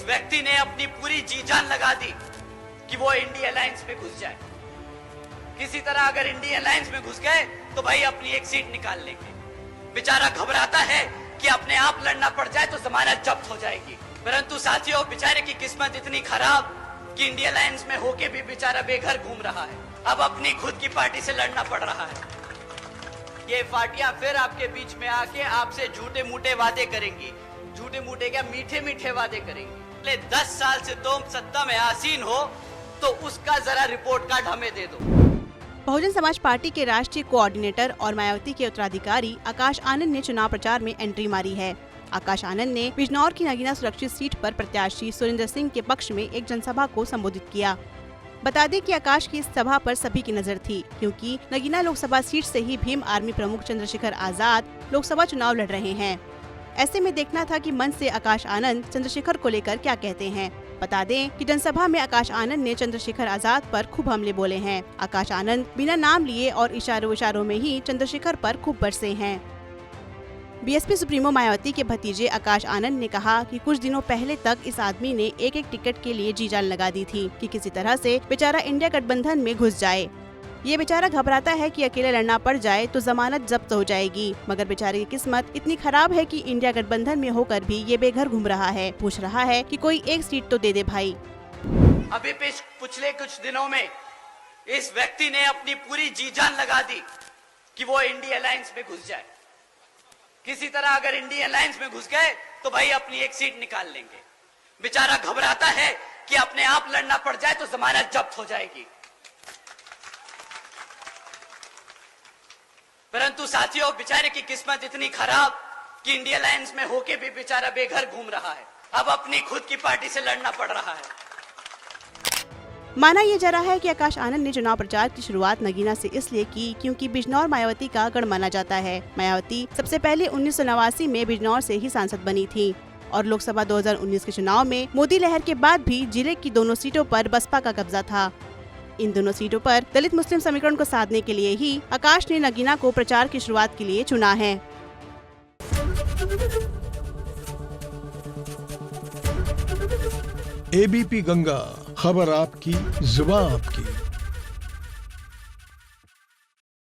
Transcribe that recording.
व्यक्ति ने अपनी पूरी जी जान लगा दी कि वो इंडिया अलायंस में घुस जाए। किसी तरह अगर इंडिया अलायंस में घुस गए तो भाई अपनी एक सीट निकाल लेंगे। बेचारा घबराता है कि अपने आप लड़ना पड़ जाए तो जमानत जब्त हो जाएगी। परंतु साथियों, बेचारे की किस्मत इतनी खराब कि इंडिया अलायंस में होके भी बेचारा बेघर घूम रहा है। अब अपनी खुद की पार्टी से लड़ना पड़ रहा है। ये पार्टियां फिर आपके बीच में आके आपसे झूठे मूठे वादे करेंगी। झूठे मूठे क्या, मीठे मीठे वादे करेंगी। 10 साल से तुम सत्ता में आसीन हो तो उसका जरा रिपोर्ट कार्ड हमें दे दो। बहुजन समाज पार्टी के राष्ट्रीय कोऑर्डिनेटर और मायावती के उत्तराधिकारी आकाश आनंद ने चुनाव प्रचार में एंट्री मारी है। आकाश आनंद ने बिजनौर की नगीना सुरक्षित सीट पर प्रत्याशी सुरेंद्र सिंह के पक्ष में एक जनसभा को संबोधित किया। बता दें कि आकाश की इस सभा पर सभी की नजर थी, क्योंकि नगीना लोकसभा सीट से ही भीम आर्मी प्रमुख चंद्रशेखर आजाद लोकसभा चुनाव लड़ रहे हैं। ऐसे में देखना था कि मंच से आकाश आनंद चंद्रशेखर को लेकर क्या कहते हैं। बता दें कि जनसभा में आकाश आनंद ने चंद्रशेखर आजाद पर खूब हमले बोले हैं। आकाश आनंद बिना नाम लिए और इशारों में ही चंद्रशेखर पर खूब बरसे हैं। बीएसपी सुप्रीमो मायावती के भतीजे आकाश आनंद ने कहा कि कुछ दिनों पहले तक इस आदमी ने एक एक टिकट के लिए जी जान लगा दी थी कि किसी तरह से बेचारा इंडिया गठबंधन में घुस जाए। ये बेचारा घबराता है कि अकेले लड़ना पड़ जाए तो जमानत जब्त हो जाएगी, मगर बेचारे की किस्मत इतनी खराब है कि इंडिया गठबंधन में होकर भी ये बेघर घूम रहा है। पूछ रहा है कि कोई एक सीट तो दे दे भाई। अभी पिछले कुछ दिनों में इस व्यक्ति ने अपनी पूरी जी जान लगा दी कि वो इंडिया अलायंस में घुस जाए। किसी तरह अगर इंडिया अलायंस में घुस गए तो भाई अपनी एक सीट निकाल लेंगे। बेचारा घबराता है कि अपने आप लड़ना पड़ जाए तो जमानत जब्त हो जाएगी। परंतु साथियों, बेचारे की किस्मत इतनी खराब कि इंडिया अलायंस में होके भी बेचारा बेघर घूम रहा है। अब अपनी खुद की पार्टी से लड़ना पड़ रहा है। माना यह जा रहा है कि आकाश आनंद ने चुनाव प्रचार की शुरुआत नगीना से इसलिए की क्योंकि बिजनौर मायावती का गढ़ माना जाता है। मायावती सबसे पहले 1989 में बिजनौर से ही सांसद बनी थी और लोकसभा 2019 के चुनाव में मोदी लहर के बाद भी जिले की दोनों सीटों पर बसपा का कब्जा था। इन दोनों सीटों पर दलित मुस्लिम समीकरण को साधने के लिए ही आकाश ने नगीना को प्रचार की शुरुआत के लिए चुना है। एबीपी गंगा, खबर आपकी, जुबान आपकी।